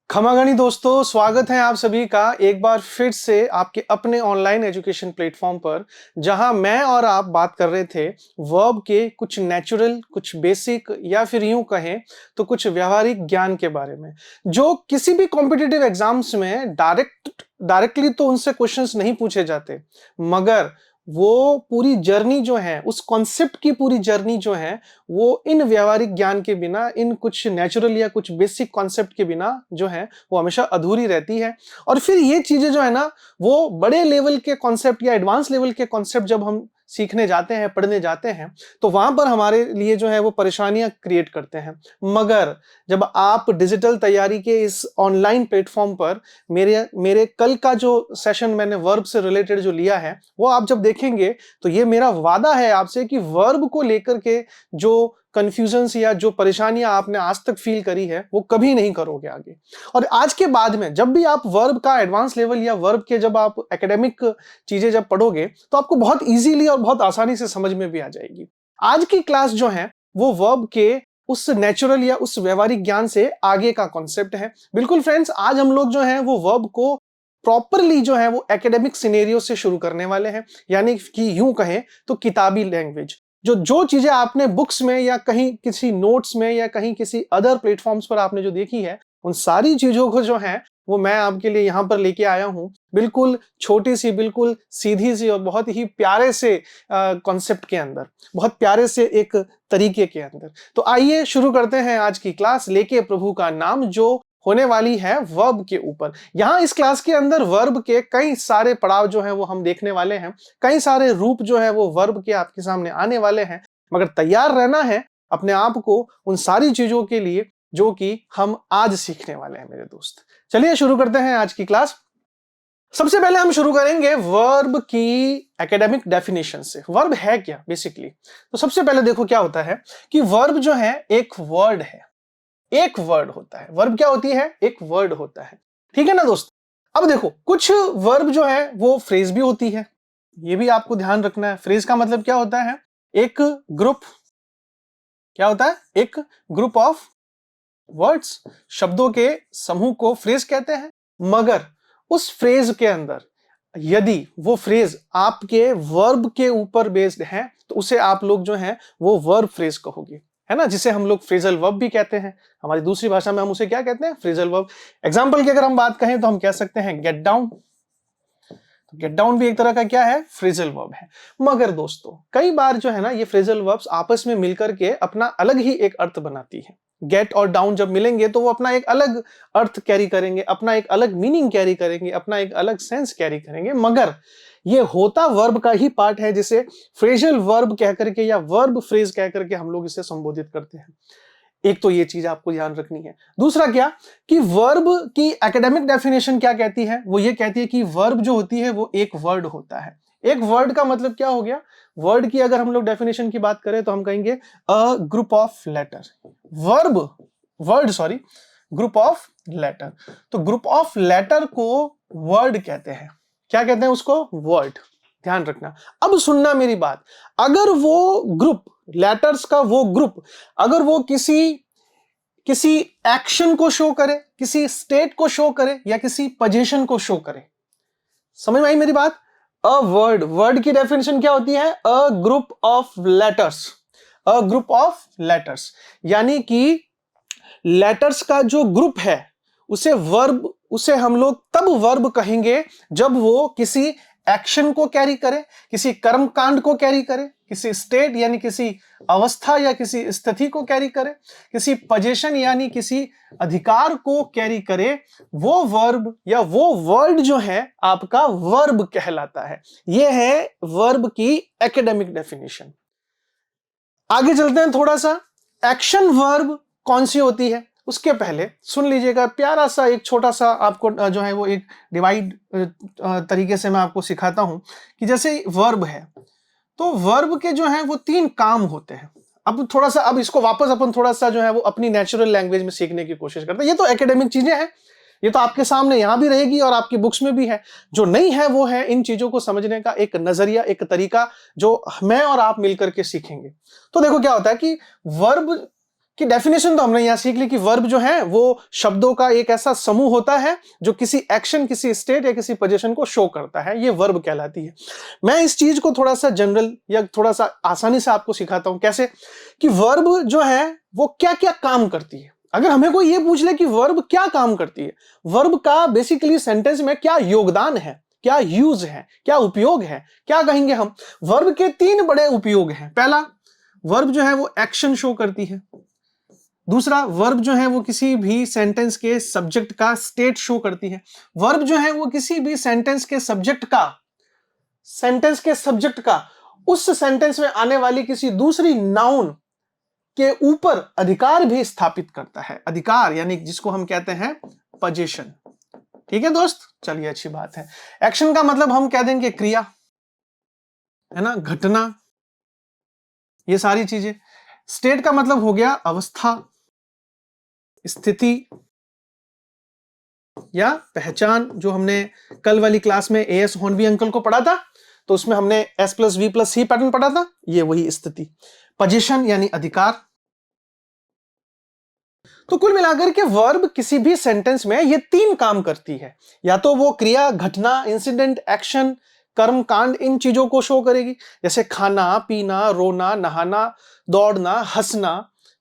खमागणी दोस्तों, स्वागत है आप सभी का एक बार फिर से आपके अपने ऑनलाइन एजुकेशन प्लेटफॉर्म पर, जहां मैं और आप बात कर रहे थे वर्ब के कुछ नेचुरल, कुछ बेसिक या फिर यूं कहें तो कुछ व्यावहारिक ज्ञान के बारे में, जो किसी भी कॉम्पिटिटिव एग्जाम्स में डायरेक्टली तो उनसे क्वेश्चंस नहीं पूछे जाते, मगर वो पूरी जर्नी जो है, उस कॉन्सेप्ट की पूरी जर्नी जो है, वो इन व्यावहारिक ज्ञान के बिना, इन कुछ नेचुरल या कुछ बेसिक कॉन्सेप्ट के बिना जो है वो हमेशा अधूरी रहती है। और फिर ये चीजें जो है ना, वो बड़े लेवल के कॉन्सेप्ट या एडवांस लेवल के कॉन्सेप्ट जब हम सीखने जाते हैं, पढ़ने जाते हैं, तो वहां पर हमारे लिए जो है वो परेशानियां क्रिएट करते हैं। मगर जब आप डिजिटल तैयारी के इस ऑनलाइन प्लेटफॉर्म पर मेरे मेरे कल का जो सेशन मैंने वर्ब से रिलेटेड जो लिया है, वो आप जब देखेंगे तो ये मेरा वादा है आपसे कि वर्ब को लेकर के जो कंफ्यूजन्स या जो परेशानियां आपने आज तक फील करी है, वो कभी नहीं करोगे आगे। और आज के बाद में जब भी आप वर्ब का एडवांस लेवल या वर्ब के जब आप एकेडमिक चीजें जब पढ़ोगे, तो आपको बहुत इजीली और बहुत आसानी से समझ में भी आ जाएगी। आज की क्लास जो है वो वर्ब के उस नेचुरल या उस व्यवहारिक ज्ञान से आगे का कॉन्सेप्ट है। बिल्कुल फ्रेंड्स, आज हम लोग जो है वो वर्ब को प्रॉपरली जो है वो एकेडमिक सिनेरियो से शुरू करने वाले हैं, यानी कि यूं कहें तो किताबी लैंग्वेज। जो जो चीजें आपने बुक्स में या कहीं किसी नोट्स में या कहीं किसी अदर प्लेटफॉर्म्स पर आपने जो देखी है, उन सारी चीजों को जो है वो मैं आपके लिए यहां पर लेके आया हूं, बिल्कुल छोटी सी, बिल्कुल सीधी सी और बहुत ही प्यारे से कॉन्सेप्ट के अंदर, बहुत प्यारे से एक तरीके के अंदर। तो आइए शुरू करते हैं आज की क्लास लेके प्रभु का नाम, जो होने वाली है वर्ब के ऊपर। यहां इस क्लास के अंदर वर्ब के कई सारे पड़ाव जो हैं वो हम देखने वाले हैं, कई सारे रूप जो है वो वर्ब के आपके सामने आने वाले हैं, मगर तैयार रहना है अपने आप को उन सारी चीजों के लिए जो कि हम आज सीखने वाले हैं मेरे दोस्त। चलिए शुरू करते हैं आज की क्लास। सबसे पहले हम शुरू करेंगे वर्ब की एकेडमिक डेफिनेशन से। वर्ब है क्या बेसिकली? तो सबसे पहले देखो क्या होता है कि वर्ब जो है एक वर्ड है, एक वर्ड होता है। वर्ब क्या होती है? एक वर्ड होता है, ठीक है ना दोस्त। अब देखो, कुछ वर्ब जो है वो फ्रेज भी होती है, ये भी आपको ध्यान रखना है। फ्रेज का मतलब क्या होता है? एक ग्रुप, क्या होता है? एक ग्रुप ऑफ वर्ड्स, शब्दों के समूह को फ्रेज कहते हैं। मगर उस फ्रेज के अंदर यदि वो फ्रेज आपके वर्ब के ऊपर बेस्ड है, तो उसे आप लोग जो है वो वर्ब फ्रेज कहोगे, है ना, जिसे हम लोग फ्रेजल वर्ब भी कहते हैं। हमारी दूसरी भाषा में हम उसे क्या कहते हैं? Phrasal verb. एग्जांपल की अगर हम बात कहें तो हम कह सकते हैं गेट डाउन। तो गेट डाउन भी एक तरह का क्या है? फ्रेजल वर्ब है। मगर दोस्तों, कई बार जो है ना ये फ्रेजल वर्ब्स आपस में मिलकर के अपना अलग ही एक अर्थ बनाती है। गेट और डाउन जब मिलेंगे तो वो अपना एक अलग अर्थ कैरी करेंगे, अपना एक अलग मीनिंग कैरी करेंगे, अपना एक अलग सेंस कैरी करेंगे, मगर ये होता वर्ब का ही पार्ट है, जिसे फ्रेजल वर्ब कह करके या वर्ब फ्रेज कह करके हम लोग इसे संबोधित करते हैं। एक तो ये चीज आपको ध्यान रखनी है। दूसरा क्या कि वर्ब की एकेडमिक डेफिनेशन क्या कहती है? वो ये कहती है कि वर्ब जो होती है वो एक वर्ड होता है। एक वर्ड का मतलब क्या हो गया? वर्ड की अगर हम लोग डेफिनेशन की बात करें तो हम कहेंगे a group of letter. Verb, word sorry, group of letter. तो ग्रुप ऑफ लेटर को वर्ड कहते हैं। क्या कहते हैं उसको? वर्ड। ध्यान रखना। अब सुनना मेरी बात, अगर वो ग्रुप, लेटर्स का वो ग्रुप, अगर वो किसी किसी एक्शन को शो करे, किसी स्टेट को शो करे या किसी पोजीशन को शो करे, समझ में आई मेरी बात? अ वर्ड, वर्ड की डेफिनेशन क्या होती है? अ group of letters. A group of letters यानी कि लेटर्स का जो ग्रुप है उसे वर्ब, उसे हम लोग तब वर्ब कहेंगे जब वो किसी एक्शन को कैरी करे, किसी कर्मकांड को कैरी करे, किसी स्टेट यानी किसी अवस्था या किसी स्थिति को कैरी करे, किसी पोजीशन यानी किसी अधिकार को कैरी करे, वो वर्ब या वो वर्ड जो है आपका वर्ब कहलाता है। यह है वर्ब की एकेडमिक डेफिनेशन। आगे चलते हैं थोड़ा सा। एक्शन वर्ब कौन सी होती है उसके पहले सुन लीजिएगा प्यारा सा एक छोटा सा, आपको जो है वो एक डिवाइड तरीके से मैं आपको सिखाता हूं कि जैसे वर्ब है तो वर्ब के जो है वो 3 काम होते हैं। अब थोड़ा सा, अब इसको वापस अपन थोड़ा सा जो है वो अपनी नेचुरल लैंग्वेज में सीखने की कोशिश करते हैं। ये तो एकेडमिक चीजें हैं, ये तो आपके सामने यहां भी रहेगी और आपकी बुक्स में भी है। जो नहीं है वो है इन चीजों को समझने का एक नजरिया, एक तरीका, जो मैं और आप मिलकर के सीखेंगे। तो देखो क्या होता है कि वर्ब कि डेफिनेशन तो हमने यहां सीख ली कि वर्ब जो है वो शब्दों का एक ऐसा समूह होता है जो किसी एक्शन, किसी स्टेट या किसी पोजीशन को शो करता है, ये वर्ब कहलाती है। मैं इस चीज को थोड़ा सा जनरल या थोड़ा सा आसानी से आपको सिखाता हूं। कैसे कि वर्ब जो है वो क्या क्या काम करती है। अगर हमें कोई ये पूछ ले कि वर्ब क्या काम करती है, वर्ब का बेसिकली सेंटेंस में क्या योगदान है, क्या यूज है, क्या उपयोग है, क्या कहेंगे हम। वर्ब के 3 बड़े उपयोग हैं। पहला, वर्ब जो है वो एक्शन शो करती है। दूसरा, वर्ब जो है वो किसी भी सेंटेंस के सब्जेक्ट का स्टेट शो करती है। वर्ब जो है वो किसी भी सेंटेंस के सब्जेक्ट का उस सेंटेंस में आने वाली किसी दूसरी नाउन के ऊपर अधिकार भी स्थापित करता है। अधिकार यानी जिसको हम कहते हैं पोजीशन। ठीक है दोस्त, चलिए अच्छी बात है। एक्शन का मतलब हम कह देंगे क्रिया, है ना, घटना, ये सारी चीजें। स्टेट का मतलब हो गया अवस्था, स्थिति या पहचान। जो हमने कल वाली क्लास में एएस हॉर्नबी अंकल को पढ़ा था, तो उसमें हमने S plus V plus C pattern पढ़ा था, ये वही स्थिति। पोजीशन यानी अधिकार। तो कुल मिलाकर के वर्ब किसी भी सेंटेंस में ये 3 काम करती है। या तो वो क्रिया, घटना, इंसिडेंट, एक्शन, कर्म कांड, इन चीजों को शो करेगी, जैसे खाना, पीना, रोना, नहाना, दौड़ना, हंसना,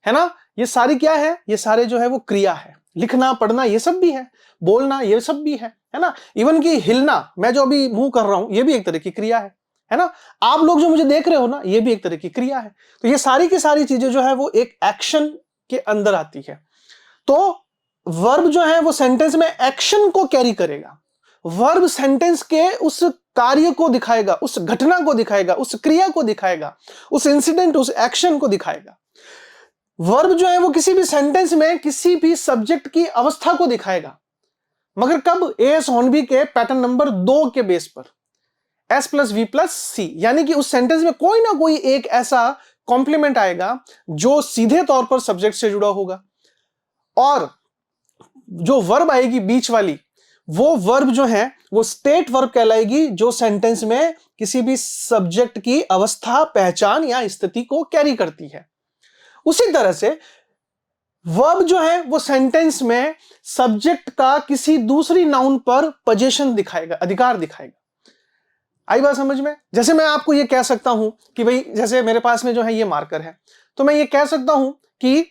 है ना। ये सारी क्या है, ये सारे जो है वो क्रिया है। लिखना, पढ़ना, ये सब भी है। बोलना, ये सब भी है ना। इवन कि हिलना, मैं जो अभी मुंह कर रहा हूं, ये भी एक तरह की क्रिया है ना। आप लोग जो मुझे देख रहे हो ना, ये भी एक तरह की क्रिया है। तो ये सारी की सारी चीजें जो है वो एक एक्शन के अंदर आती है। तो वर्ब जो है वो सेंटेंस में एक्शन को कैरी करेगा। वर्ब सेंटेंस के उस कार्य को दिखाएगा, उस घटना को दिखाएगा, उस क्रिया को दिखाएगा, उस इंसिडेंट, उस एक्शन को दिखाएगा। वर्ब जो है वो किसी भी सेंटेंस में किसी भी सब्जेक्ट की अवस्था को दिखाएगा, मगर कब, एएस हॉर्नबी के पैटर्न नंबर 2 के बेस पर, एस प्लस वी प्लस सी। यानी कि उस सेंटेंस में कोई ना कोई एक ऐसा कॉम्प्लीमेंट आएगा जो सीधे तौर पर सब्जेक्ट से जुड़ा होगा, और जो वर्ब आएगी बीच वाली, वो वर्ब जो है वो स्टेट वर्ब कहलाएगी, जो सेंटेंस में किसी भी सब्जेक्ट की अवस्था, पहचान या स्थिति को कैरी करती है। उसी तरह से वर्ब जो है वो सेंटेंस में सब्जेक्ट का किसी दूसरी नाउन पर पोजीशन दिखाएगा, अधिकार दिखाएगा। आई बात समझ में। जैसे मैं आपको ये कह सकता हूं कि भाई, जैसे मेरे पास में जो है ये मार्कर है, तो मैं ये कह सकता हूं कि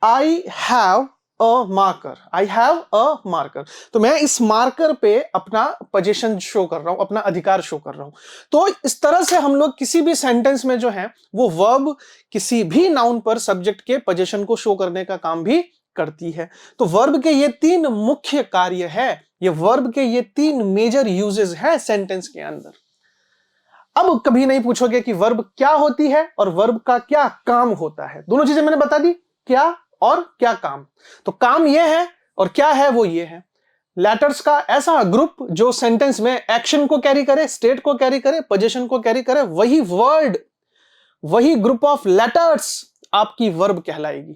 आई हैव अ मार्कर। तो मैं इस मार्कर पे अपना पोजीशन शो कर रहा हूं, अपना अधिकार शो कर रहा हूं। तो इस तरह से हम लोग किसी भी सेंटेंस में जो है वो वर्ब किसी भी नाउन पर सब्जेक्ट के पोजीशन को शो करने का काम भी करती है। तो वर्ब के ये 3 मुख्य कार्य है, ये वर्ब के ये 3 मेजर यूजेस है सेंटेंस के अंदर। अब कभी नहीं पूछोगे कि वर्ब क्या होती है और वर्ब का क्या काम होता है। दोनों चीजें मैंने बता दी, क्या और क्या काम। तो काम ये है और क्या है वो ये है। लेटर्स का ऐसा ग्रुप जो सेंटेंस में एक्शन को कैरी करे, स्टेट को कैरी करे, पोजीशन को कैरी करे, वही वर्ड, वही ग्रुप ऑफ लेटर्स आपकी वर्ब कहलाएगी।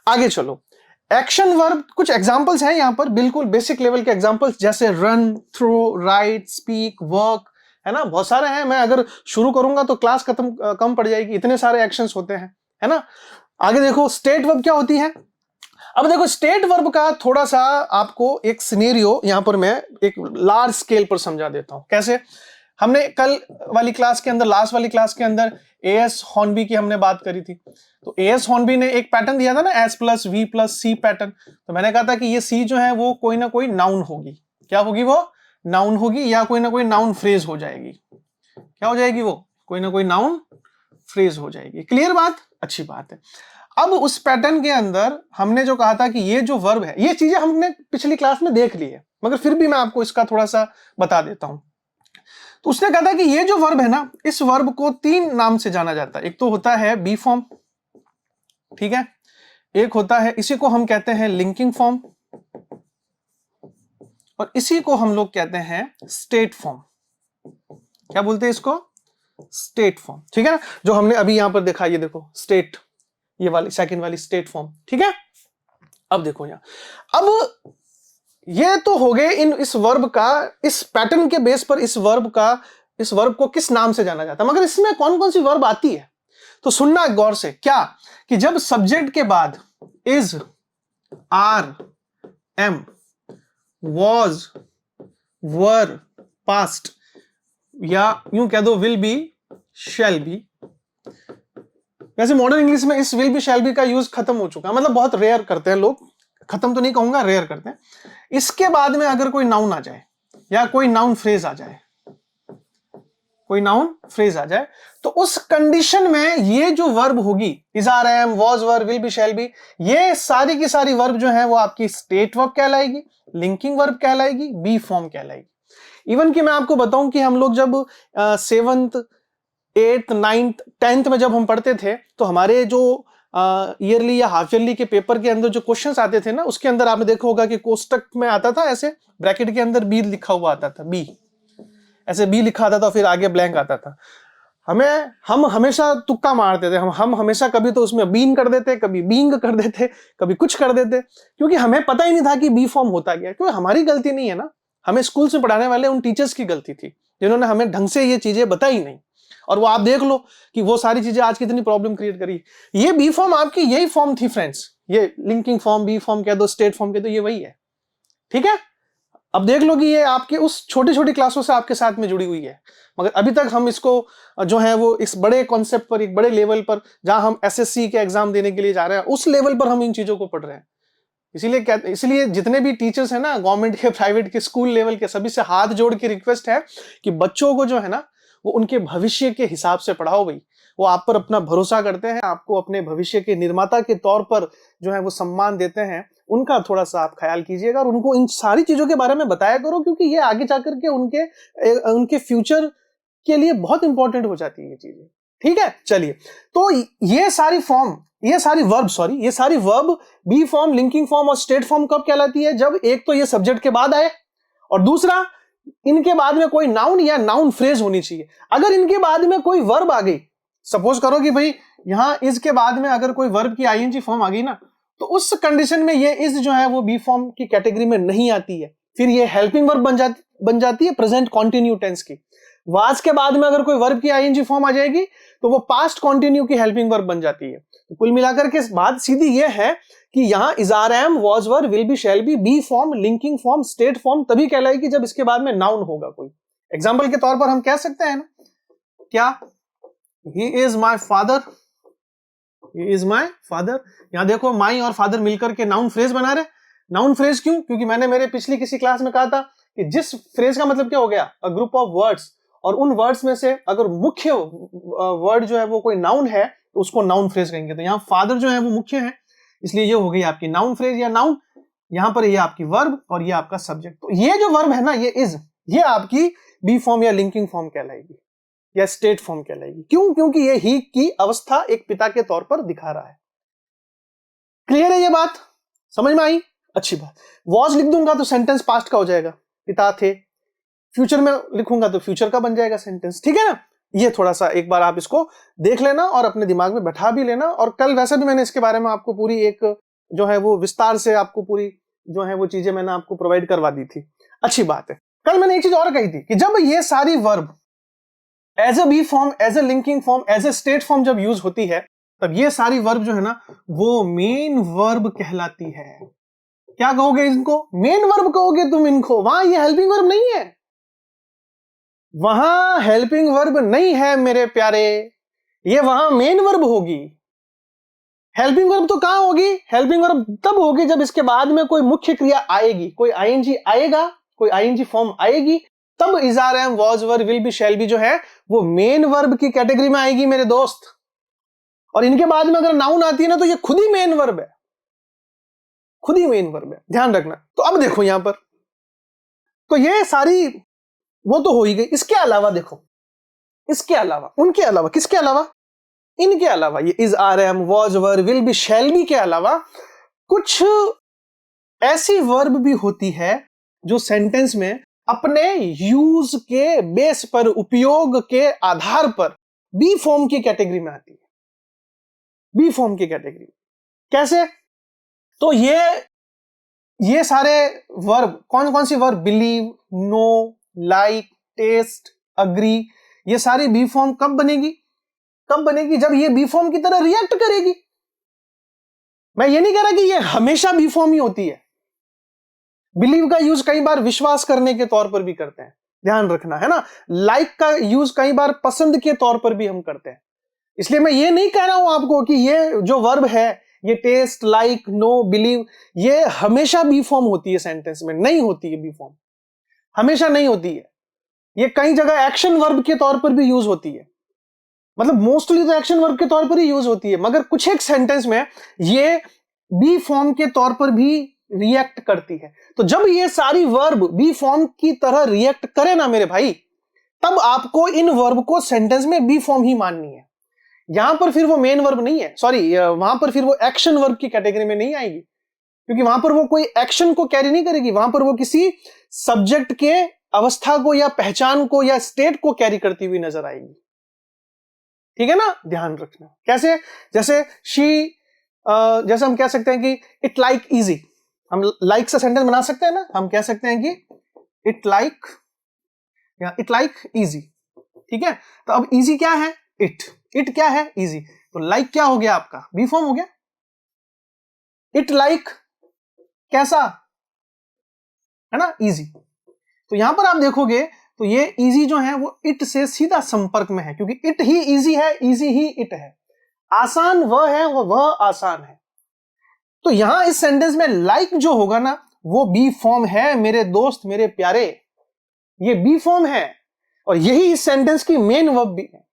आगे चलो, एक्शन वर्ब, कुछ एग्जांपल्स हैं यहां पर, बिल्कुल बेसिक लेवल के एग्जांपल्स, जैसे run, throw, write, speak, work, है ना। बहुत सारे हैं, मैं अगर शुरू करूंगा तो क्लास कम पड़ जाएगी, इतने सारे एक्शंस होते हैं, है ना। आगे देखो, स्टेट वर्ब क्या होती है। अब देखो, स्टेट वर्ब का थोड़ा सा आपको एक सिनेरियो यहां पर मैं एक लार्ज स्केल पर समझा देता हूं। कैसे, हमने कल वाली क्लास के अंदर, लास्ट वाली क्लास के अंदर एएस हॉर्नबी की हमने बात करी थी। तो एएस हॉर्नबी ने एक पैटर्न दिया था ना, S plus V plus C pattern. तो मैंने कहा था कि ये सी जो है वो कोई ना कोई नाउन होगी। क्या होगी वो? नाउन होगी, या कोई ना कोई नाउन फ्रेज हो जाएगी। क्या हो जाएगी वो? कोई ना कोई नाउन फ्रेज हो जाएगी। क्लियर बात? अच्छी बात है। अब उस पैटर्न के अंदर हमने जो कहा था कि ये जो वर्ब है, ये चीजें हमने पिछली क्लास में देख ली है, मगर फिर भी मैं आपको इसका थोड़ा सा बता देता हूं। तो उसने कहा था कि ये जो वर्ब है ना, इस वर्ब को 3 नाम से जाना जाता है। एक तो होता है बी फॉर्म, ठीक है, एक होता है, इसी को हम कहते हैं लिंकिंग फॉर्म, और इसी को हम लोग कहते हैं स्टेट फॉर्म। क्या बोलते हैं इसको? स्टेट फॉर्म, ठीक है ना। जो हमने अभी यहां पर देखा, ये देखो स्टेट, ये वाली सेकंड वाली स्टेट फॉर्म, ठीक है। अब देखो यहां, अब ये तो हो गए इस वर्ब का, इस पैटर्न के बेस पर इस वर्ब को किस नाम से जाना जाता है। मगर इसमें कौन कौन सी वर्ब आती है? तो सुनना गौर से, क्या कि जब सब्जेक्ट के बाद is, are, am, was, were, past, या यूं कह दो विल बी, शैल बी। वैसे मॉडर्न इंग्लिश में इस विल बी शैल बी का यूज खत्म हो चुका है, मतलब बहुत रेयर करते हैं लोग, खत्म तो नहीं कहूंगा, रेयर करते हैं। इसके बाद में अगर कोई नाउन आ जाए या कोई नाउन फ्रेज आ जाए, कोई नाउन फ्रेज आ जाए, तो उस कंडीशन में ये जो वर्ब होगी, is, are, am, was, were, will be, shall be, ये सारी की सारी वर्ब जो है वो आपकी स्टेट वर्ब कहलाएगी, लिंकिंग वर्ब कहलाएगी, बी फॉर्म कहलाएगी। इवन कि मैं आपको बताऊं कि हम लोग जब 7th 8th 9th 10th में जब हम पढ़ते थे, तो हमारे जो ईयरली या हाफ ईयरली के पेपर के अंदर जो क्वेश्चंस आते थे ना, उसके अंदर आपने देखा होगा कि कोष्टक में आता था, ऐसे ब्रैकेट के अंदर बी लिखा हुआ आता था, बी, ऐसे बी लिखा आता था, फिर आगे ब्लैंक आता था। हम हमेशा तुक्का मारते थे, हम हमेशा कभी तो उसमें बीन कर देते, कभी बींग कर देते, कभी कुछ कर देते, क्योंकि हमें पता ही नहीं था कि बी फॉर्म होता क्या। क्योंकि हमारी गलती नहीं है ना, हमें स्कूल से पढ़ाने वाले उन टीचर्स की गलती थी जिन्होंने हमें ढंग से ये चीजें बताई नहीं। और वो आप देख लो कि वो सारी चीजें आज कितनी प्रॉब्लम क्रिएट करी। ये बी फॉर्म आपकी यही फॉर्म थी फ्रेंड्स, ये लिंकिंग फॉर्म, बी फॉर्म कह दो, स्टेट फॉर्म कह दो, ये वही है। ठीक है, अब देख लो कि ये आपके उस छोटी छोटी क्लासों से आपके साथ में जुड़ी हुई है, मगर अभी तक हम इसको जो है वो इस बड़े कॉन्सेप्ट पर, एक बड़े लेवल पर, जहां हम एसएससी के एग्जाम देने के लिए जा रहे हैं, उस लेवल पर हम इन चीजों को पढ़ रहे हैं। इसलिए जितने भी टीचर्स हैं ना, गवर्नमेंट के, प्राइवेट के, स्कूल लेवल के, सभी से हाथ जोड़ के रिक्वेस्ट है कि बच्चों को जो है ना वो उनके भविष्य के हिसाब से पढ़ाओ भाई। वो आप पर अपना भरोसा करते हैं, आपको अपने भविष्य के निर्माता के तौर पर जो है वो सम्मान देते हैं, उनका थोड़ा सा आप ख्याल कीजिएगा और उनको इन सारी चीजों के बारे में बताया करो, क्योंकि ये आगे जाकर के उनके फ्यूचर के लिए बहुत इंपॉर्टेंट हो जाती है ये चीजें। ठीक है, चलिए, तो ये सारी verb B form, linking form और स्टेट फॉर्म कब कहलाती है? जब एक तो ये सब्जेक्ट के बाद आए और दूसरा इनके बाद में कोई नाउन या नाउन फ्रेज होनी चाहिए। अगर इनके बाद में कोई वर्ब आ गई, सपोज करो कि भाई यहां इज के बाद में अगर कोई वर्ब की आईएनजी फॉर्म आ गई ना, तो उस कंडीशन में ये इज जो है वो बी फॉर्म की कैटेगरी में नहीं आती है, फिर ये हेल्पिंग वर्ब बन जाती है प्रेजेंट कॉन्टिन्यू टेंस की। वाज के बाद में अगर कोई वर्ब की आईएनजी फॉर्म आ जाएगी तो वो पास्ट कॉन्टिन्यू की हेल्पिंग वर्ब बन जाती है। तो कुल मिलाकर के बात सीधी ये है कि यहां is, are, am, was, were, will be, shall be, be form, linking form, state form तभी कहलाएगी जब इसके बाद में नाउन होगा कोई। एग्जाम्पल के तौर पर हम कह सकते हैं ना, क्या, he is my father, he is my father. यहां देखो माई और फादर मिलकर के नाउन फ्रेज बना रहे। नाउन फ्रेज क्यों? क्योंकि मैंने मेरे पिछली किसी क्लास में कहा था कि जिस फ्रेज का मतलब क्या हो गया, अ ग्रुप ऑफ वर्ड्स, और उन वर्ड्स में से अगर मुख्य वर्ड जो है वो कोई नाउन है तो उसको नाउन फ्रेज कहेंगे। तो यहाँ फादर जो है वो मुख्य है, इसलिए ये हो गई आपकी नाउन फ्रेज या नाउन। यहां पर ये आपकी वर्ब और ये आपका सब्जेक्ट। तो ये जो वर्ब है ना, ये इज, ये आपकी बी फॉर्म या लिंकिंग फॉर्म कहलाएगी या स्टेट फॉर्म कहलाएगी। क्यों? क्योंकि ये ही की अवस्था एक पिता के तौर पर दिखा रहा है। क्लियर है ये बात? समझ में आई? अच्छी बात। वॉज लिख दूंगा तो सेंटेंस पास्ट का हो जाएगा, पिता थे। फ्यूचर में लिखूंगा तो फ्यूचर का बन जाएगा सेंटेंस। ठीक है ना? ये थोड़ा सा एक बार आप इसको देख लेना और अपने दिमाग में बैठा भी लेना। और कल वैसे भी मैंने इसके बारे में आपको पूरी एक जो है वो विस्तार से आपको पूरी जो है वो चीजें मैंने आपको प्रोवाइड करवा दी थी। अच्छी बात है। कल मैंने एक चीज और कही थी कि जब ये सारी verb as a be form, as a linking form, as a state form जब यूज होती है, तब ये सारी वर्ब जो है ना वो मेन वर्ब कहलाती है। क्या कहोगे इनको? मेन वर्ब कहोगे तुम इनको। वहां ये हेल्पिंग वर्ब नहीं है, वहां हेल्पिंग वर्ब नहीं है मेरे प्यारे, ये वहां मेन वर्ब होगी। हेल्पिंग वर्ब तो कहां होगी? हेल्पिंग वर्ब तब होगी जब इसके बाद में कोई मुख्य क्रिया आएगी, कोई आईएनजी आएगा, कोई आईएनजी फॉर्म आएगी, तब is, are, am, was, were, will be, shall be जो है वो मेन वर्ब की कैटेगरी में आएगी मेरे दोस्त। और इनके बाद में अगर नाउन आती है ना तो ये खुद ही मेन वर्ब है, खुद ही मेन वर्ब है, ध्यान रखना। तो अब देखो यहां पर, तो ये सारी वो तो हो ही गई। इसके अलावा देखो, इसके अलावा, उनके अलावा, किसके अलावा? इनके अलावा, ये is, are, am, was, were, will be, shall be के अलावा कुछ ऐसी वर्ब भी होती है जो सेंटेंस में अपने यूज के बेस पर, उपयोग के आधार पर बी फॉर्म की कैटेगरी में आती है। बी फॉर्म की कैटेगरी कैसे? तो ये सारे वर्ब, कौन कौन सी verb? Believe, know, like, taste, agree, ये सारी बी फॉर्म कब बनेगी? कब बनेगी? जब ये बी फॉर्म की तरह रिएक्ट करेगी। मैं ये नहीं कह रहा कि ये हमेशा बी फॉर्म ही होती है। बिलीव का यूज कई बार विश्वास करने के तौर पर भी करते हैं, ध्यान रखना है ना। लाइक का यूज कई बार पसंद के तौर पर भी हम करते हैं। इसलिए मैं ये नहीं कह रहा हूं आपको कि ये जो वर्ब है, ये टेस्ट, लाइक, नो, बिलीव, ये हमेशा बी फॉर्म होती है सेंटेंस में। नहीं होती है बी फॉर्म, हमेशा नहीं होती है। ये कई जगह एक्शन वर्ब के तौर पर भी यूज होती है, मतलब मोस्टली तो एक्शन वर्ब के तौर पर ही यूज होती है, मगर कुछ एक सेंटेंस में ये बी फॉर्म के तौर पर भी रिएक्ट करती है। तो जब ये सारी वर्ब बी फॉर्म की तरह रिएक्ट करे ना मेरे भाई, तब आपको इन वर्ब को सेंटेंस में बी फॉर्म ही माननी है। यहां पर फिर वो मेन वर्ब नहीं है, सॉरी, वहां पर फिर वो एक्शन वर्ब की कैटेगरी में नहीं आएगी, क्योंकि वहां पर वो कोई एक्शन को कैरी नहीं करेगी। वहां पर वो किसी सब्जेक्ट के अवस्था को या पहचान को या स्टेट को कैरी करती हुई नजर आएगी। ठीक है ना, ध्यान रखना। कैसे? जैसे शी, जैसे हम कह सकते हैं कि इट लाइक इजी, हम लाइक से सेंटेंस बना सकते हैं ना। हम कह सकते हैं कि इट लाइक, या इट लाइक इजी। ठीक है, तो अब इजी क्या है? इट क्या है? इजी। तो लाइक क्या हो गया आपका? बी फॉर्म हो गया। इट लाइक कैसा है ना, इजी। तो यहां पर आप देखोगे तो ये इजी जो है वो इट से सीधा संपर्क में है, क्योंकि इट ही इजी है, इजी ही इट है। आसान वह है, वह आसान है। तो यहां इस सेंटेंस में लाइक जो होगा ना, वो बी फॉर्म है मेरे दोस्त, मेरे प्यारे। ये बी फॉर्म है और यही इस सेंटेंस की मेन वर्ब भी है।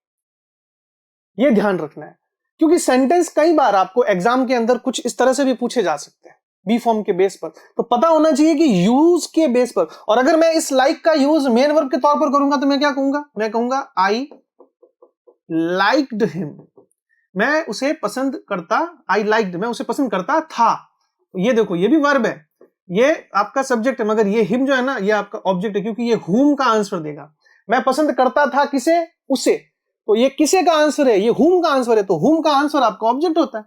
ये ध्यान रखना है, क्योंकि सेंटेंस कई बार आपको एग्जाम के अंदर कुछ इस तरह से भी पूछे जा सकते हैं बी फॉर्म के बेस पर। तो पता होना चाहिए कि यूज के बेस पर। और अगर मैं इस लाइक का यूज मेन वर्ब के तौर पर करूंगा तो मैं क्या कहूंगा? मैं कहूंगा आई लाइक्ड हिम। मैं उसे पसंद करता, आई लाइक्ड, मैं उसे पसंद करता था। ये देखो, ये भी वर्ब है, ये आपका सब्जेक्ट है, मगर ये हिम जो है ना, ये आपका ऑब्जेक्ट है, क्योंकि ये हुम का आंसर देगा। मैं पसंद करता था किसे? उसे। तो ये किसे का आंसर है? ये हुम का आंसर है। तो हुम का आंसर आपका ऑब्जेक्ट होता है।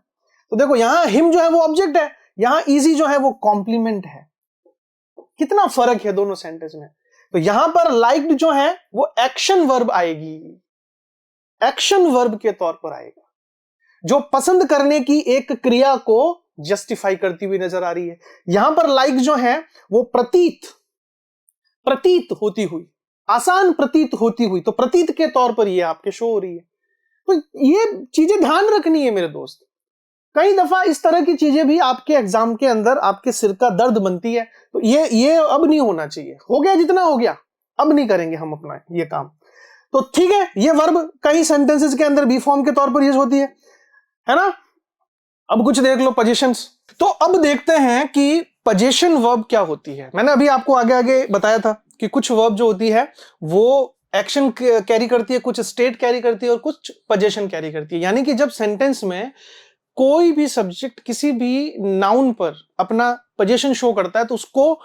तो देखो, यहां हिम जो है वो ऑब्जेक्ट है, यहां इजी जो है वो कॉम्प्लीमेंट है। कितना फर्क है दोनों सेंटेंस में। तो यहां पर लाइक्ड जो है वो एक्शन वर्ब आएगी, एक्शन वर्ब के तौर पर आएगा, जो पसंद करने की एक क्रिया को जस्टिफाई करती हुई नजर आ रही है। यहां पर लाइक जो है वो प्रतीत होती हुई, आसान प्रतीत होती हुई, तो प्रतीत के तौर पर ये आपके शो हो रही है। तो ये चीजें ध्यान रखनी है मेरे दोस्त। कई दफा इस तरह की चीजें भी आपके एग्जाम के अंदर आपके सिर का दर्द बनती है। तो ये अब नहीं होना चाहिए। हो गया जितना हो गया, अब नहीं करेंगे हम अपना ये काम। तो ठीक है, ये वर्ब कई सेंटेंसेस के अंदर बी फॉर्म के तौर पर यूज होती है ना। अब कुछ देख लो पोजीशंस। तो अब देखते हैं कि पोजीशन वर्ब क्या होती है। मैंने अभी आपको आगे आगे बताया था कि कुछ वर्ब जो होती है वो एक्शन कैरी करती है, कुछ स्टेट कैरी करती है और कुछ पोजीशन कैरी करती है। यानी कि जब सेंटेंस में कोई भी सब्जेक्ट किसी भी नाउन पर अपना पोजीशन शो करता है तो उसको,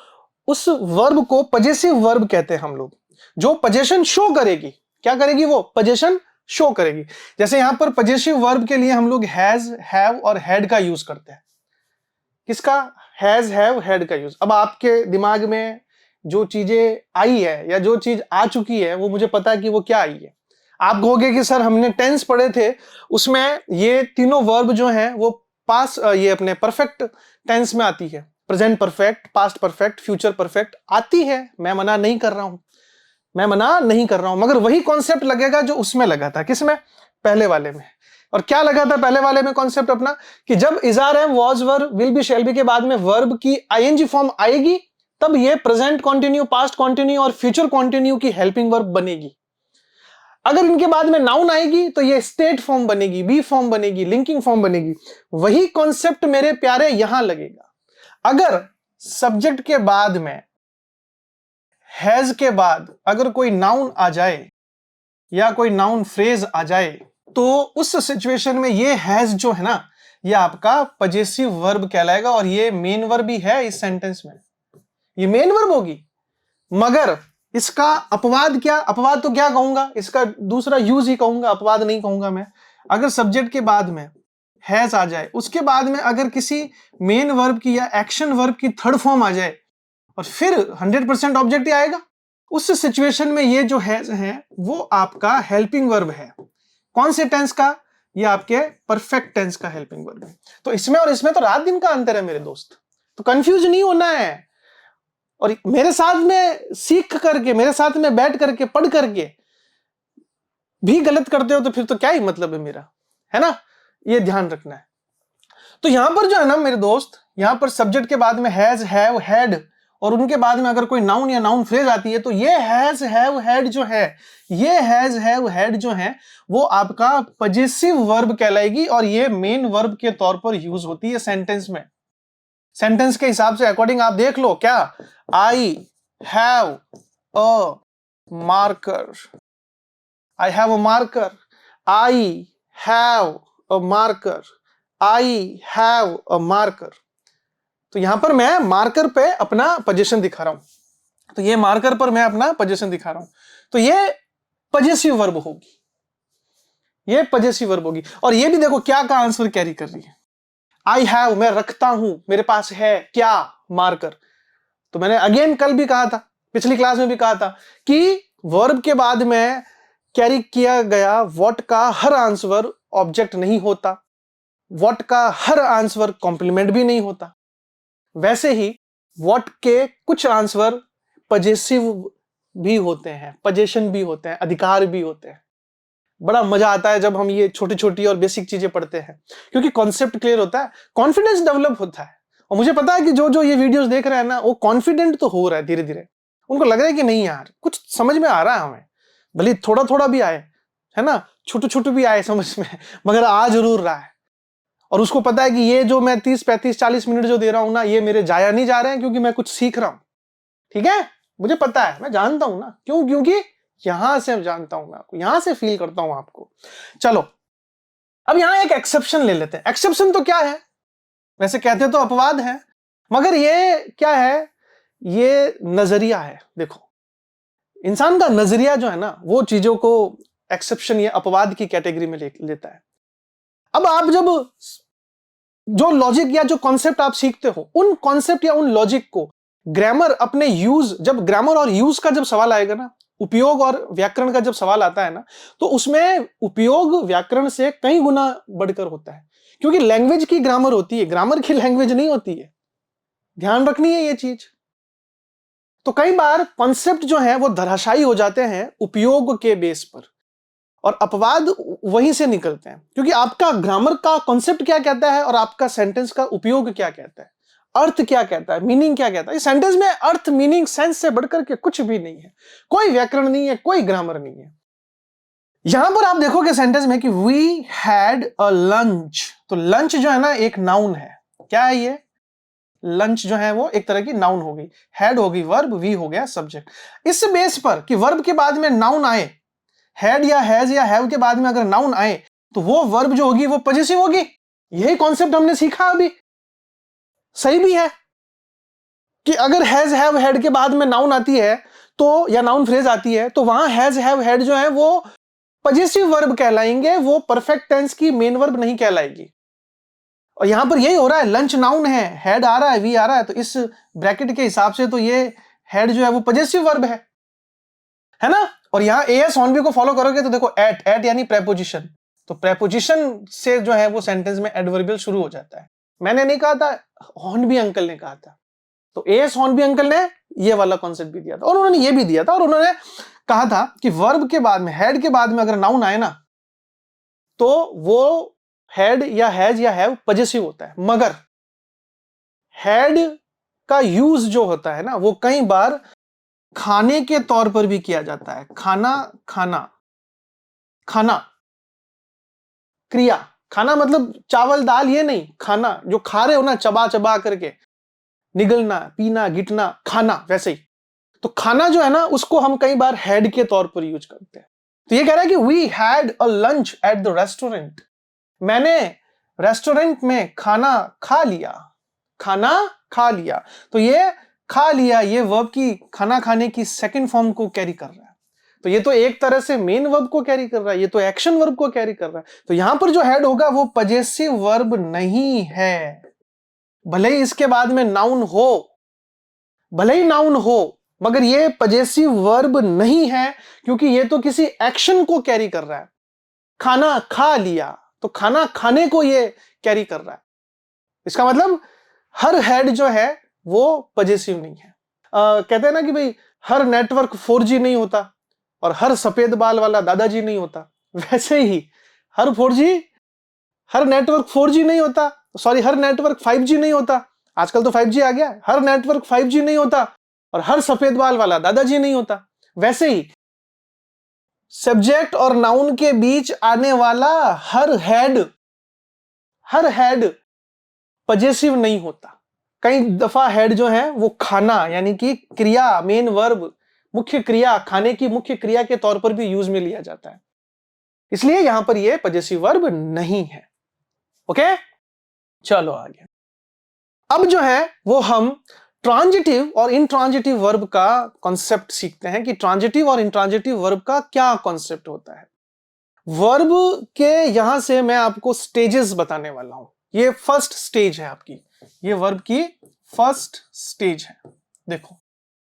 उस वर्ब को पजेसिव वर्ब कहते हैं हम लोग। जो पोजीशन शो करेगी, क्या करेगी? वो पोजीशन शो करेगी। जैसे यहां पर पजेसिव वर्ब के लिए हम लोग हैज, हैव और हैड का यूज करते हैं। किसका? हैज, हैव, हैड का यूज। अब आपके दिमाग में जो चीजें आई है या जो चीज आ चुकी है वो मुझे पता है कि वो क्या आई है। आप कहोगे कि सर हमने टेंस पढ़े थे, उसमें ये तीनों वर्ब जो हैं वो पास, ये अपने परफेक्ट टेंस में आती है। Present perfect, past perfect, future perfect आती है। मैं मना नहीं कर रहा हूं, मैं मना नहीं कर रहा हूं, मगर वही कॉन्सेप्ट लगेगा जो उसमें लगा था। किसमें? पहले वाले में। और क्या लगा था पहले वाले में कॉन्सेप्ट अपना? कि जब is are am, was were, will be, shall be के बाद में वर्ब की आईएनजी फॉर्म आएगी, तब ये प्रेजेंट कंटिन्यू, पास्ट कंटिन्यू और फ्यूचर कंटिन्यू की हेल्पिंग वर्ब बनेगी। अगर इनके बाद में नाउन आएगी तो ये स्टेट फॉर्म बनेगी, बी फॉर्म बनेगी, लिंकिंग फॉर्म बनेगी। वही कॉन्सेप्ट मेरे प्यारे यहां लगेगा। अगर सब्जेक्ट के बाद में, हैज के बाद अगर कोई नाउन आ जाए या कोई नाउन फ्रेज आ जाए, तो उस सिचुएशन में ये हैज जो है ना, ये आपका पजेसिव वर्ब कहलाएगा। और ये मेन वर्ब भी है इस सेंटेंस में, ये मेन वर्ब होगी। मगर इसका अपवाद क्या? अपवाद तो क्या कहूंगा, इसका दूसरा यूज ही कहूंगा, अपवाद नहीं कहूंगा मैं। अगर सब्जेक्ट के बाद में हैज आ जाए, उसके बाद में अगर किसी मेन वर्ब की या एक्शन वर्ब की थर्ड फॉर्म आ जाए और फिर 100% ऑब्जेक्ट ही आएगा, उस सिचुएशन में ये जो है वो आपका हेल्पिंग वर्ब है। कौन से टेंस का? ये आपके परफेक्ट टेंस का हेल्पिंग वर्ब है। तो इसमें और इसमें तो रात दिन का अंतर है मेरे दोस्त, तो कंफ्यूज नहीं होना है। और मेरे साथ में सीख करके, मेरे साथ में बैठ करके, पढ़ करके भी गलत करते हो तो फिर तो क्या ही मतलब है मेरा, है ना? ये ध्यान रखना है। तो यहां पर जो है ना मेरे दोस्त, यहां पर सब्जेक्ट के बाद में हैज, हैव, हैड और उनके बाद में अगर कोई नाउन या नाउन फ्रेज आती है तो ये हैज, हैव, हैड जो है, ये हैज, हैव, हैड जो है वो आपका पजेसिव वर्ब कहलाएगी और ये मेन वर्ब के तौर पर यूज होती है सेंटेंस में। सेंटेंस के हिसाब से अकॉर्डिंग आप देख लो, क्या? I have a marker, I have a marker, I have a marker, I have a marker. तो यहां पर मैं मार्कर पे अपना पोजीशन दिखा रहा हूं, तो ये मार्कर पर मैं अपना पोजीशन दिखा रहा हूं, तो ये पजेसिव वर्ब होगी, ये पजेसिव वर्ब होगी। और ये भी देखो क्या का आंसर कैरी कर रही है। आई हैव, मैं रखता हूं, मेरे पास है क्या? मार्कर। तो मैंने अगेन कल भी कहा था, पिछली क्लास में भी कहा था कि वर्ब के बाद में कैरी किया गया व्हाट का हर आंसर ऑब्जेक्ट नहीं होता, व्हाट का हर आंसर कॉम्प्लीमेंट भी नहीं होता। वैसे ही व्हाट के कुछ आंसर पजेसिव भी होते हैं, पजेशन भी होते हैं, अधिकार भी होते हैं। बड़ा मजा आता है जब हम ये छोटी छोटी और बेसिक चीजें पढ़ते हैं, क्योंकि कॉन्सेप्ट क्लियर होता है, कॉन्फिडेंस डेवलप होता है। और मुझे पता है कि जो जो ये वीडियोस देख रहे हैं ना, वो कॉन्फिडेंट तो हो रहा है धीरे धीरे, उनको लग रहा है कि नहीं यार कुछ समझ में आ रहा है हमें, भले थोड़ा थोड़ा भी आए, है ना, छोटू छोटू भी आए समझ में, मगर आ जरूर रहा है। और उसको पता है कि ये जो मैं 30, 35, 40 मिनट जो दे रहा हूं ना, ये मेरे जाया नहीं जा रहे हैं, क्योंकि मैं कुछ सीख रहा हूं। ठीक है, मुझे पता है, मैं जानता हूं ना, क्यों? क्योंकि यहां से जानता हूं मैं आपको, यहां से फील करता हूं आपको। चलो अब यहां एक एक्सेप्शन ले लेते हैं। एक्सेप्शन तो क्या है? वैसे कहते तो अपवाद है, मगर ये क्या है? ये नजरिया है। देखो, इंसान का नजरिया जो है ना, वो चीजों को एक्सेप्शन या अपवाद की कैटेगरी में लेता है। अब आप जब जो लॉजिक या जो कॉन्सेप्ट आप सीखते हो, उन कॉन्सेप्ट या उन लॉजिक को ग्रामर अपने यूज, जब ग्रामर और यूज का जब सवाल आएगा ना, उपयोग और व्याकरण का जब सवाल आता है ना, तो उसमें उपयोग व्याकरण से कई गुना बढ़कर होता है, क्योंकि लैंग्वेज की ग्रामर होती है, ग्रामर की लैंग्वेज नहीं होती है। ध्यान रखनी है ये चीज। तो कई बार कॉन्सेप्ट जो है वो धराशायी हो जाते हैं उपयोग के बेस पर, और अपवाद वहीं से निकलते हैं, क्योंकि आपका ग्रामर का कॉन्सेप्ट क्या कहता है और आपका सेंटेंस का उपयोग क्या कहता है, अर्थ क्या कहता है, मीनिंग क्या कहता है। सेंटेंस में अर्थ, मीनिंग, सेंस से बढ़कर के कुछ भी नहीं है, कोई व्याकरण नहीं है, कोई ग्रामर नहीं है। यहां पर आप देखोगे सेंटेंस में कि वी हैड अ लंच, तो लंच जो है ना एक नाउन है। क्या है ये? लंच जो है वो एक तरह की नाउन हो गई, हैड हो गई वर्ब, वी हो गया सब्जेक्ट। इस बेस पर कि वर्ब के बाद में नाउन आए, हैड या हैज या हैव के बाद में अगर नाउन आए, तो वो वर्ब जो होगी वो पॉजिटिव होगी। यही कॉन्सेप्ट हमने सीखा अभी। सही भी है कि अगर हैज, हैव, हैड के बाद में नाउन आती है तो, या नाउन फ्रेज आती है, तो वहां हैज, हैव, हैड जो है वो पॉजिटिव वर्ब कहलाएंगे, वो परफेक्ट टेंस की मेन वर्ब नहीं कहलाएगी। और यहां पर यही हो रहा है, लंच नाउन है, हेड आ रहा है, वी आ रहा है, तो इस ब्रैकेट के हिसाब से तो ये हेड जो है वो पॉजिटिव वर्ब है ना। और यहां एएस ऑन बी को फॉलो करोगे तो देखो एट, एट यानी प्रेपोजिशन, तो प्रेपोजिशन से जो है वो सेंटेंस में एडवर्बियल शुरू हो जाता है। मैंने नहीं कहा था, हॉर्नबी अंकल ने कहा था। तो एएस हॉर्नबी अंकल ने ये वाला कॉन्सेप्ट भी दिया था, और उन्होंने ये भी दिया था, और उन्होंने कहा था कि वर्ब के बाद में, हेड के बाद में अगर नाउन आए ना, तो वो हेड या हैज या हैव पॉजिटिव होता है, मगर हेड का यूज जो होता है ना, वो कई बार खाने के तौर पर भी किया जाता है। खाना, खाना, खाना, क्रिया। खाना मतलब चावल दाल ये नहीं, खाना जो खा रहे हो ना, चबा चबा करके, निगलना, पीना, गिटना, खाना, वैसे ही। तो खाना जो है ना, उसको हम कई बार हेड के तौर पर यूज करते हैं। तो ये कह रहा है कि we had a lunch at the restaurant, मैंने रेस्टोरेंट में खाना खा लिया, खाना खा लिया। तो ये खा लिया, ये वर्ब की, खाना खाने की सेकंड फॉर्म को कैरी कर रहा है। तो ये तो एक तरह से मेन वर्ब को कैरी कर रहा है, ये तो एक्शन वर्ब को कैरी कर रहा है। तो यहां पर जो हेड होगा वो पजेसिव वर्ब नहीं है, भले ही इसके बाद में नाउन हो, भले ही नाउन हो, मगर ये पजेसिव वर्ब नहीं है, क्योंकि ये तो किसी एक्शन को कैरी कर रहा है। खाना खा लिया, तो खाना खाने को ये कैरी कर रहा है। इसका मतलब हर हेड जो है वो पजेसिव नहीं है। कहते हैं ना कि भाई हर नेटवर्क 4G नहीं होता और हर सफेद बाल वाला दादाजी नहीं होता, वैसे ही हर नेटवर्क 4G नहीं होता, सॉरी हर नेटवर्क 5G नहीं होता। आजकल तो 5G आ गया है। हर नेटवर्क 5G नहीं होता और हर सफेद बाल वाला दादाजी नहीं होता। वैसे ही सब्जेक्ट और नाउन के बीच आने वाला हर हेड पजेसिव नहीं होता। कई दफा हेड जो है वो खाना यानी कि क्रिया, मेन वर्ब, मुख्य क्रिया, खाने की मुख्य क्रिया के तौर पर भी यूज में लिया जाता है, इसलिए यहां पर ये पजेसिव वर्ब नहीं है। ओके, चलो आगे। अब जो है वो हम ट्रांजिटिव और इंट्रांजिटिव वर्ब का कॉन्सेप्ट सीखते हैं कि ट्रांजिटिव और इंट्रांजिटिव वर्ब का क्या कॉन्सेप्ट होता है। वर्ब के यहां से मैं आपको स्टेजेस बताने वाला हूं। ये फर्स्ट स्टेज है आपकी, ये वर्ब की फर्स्ट स्टेज है। देखो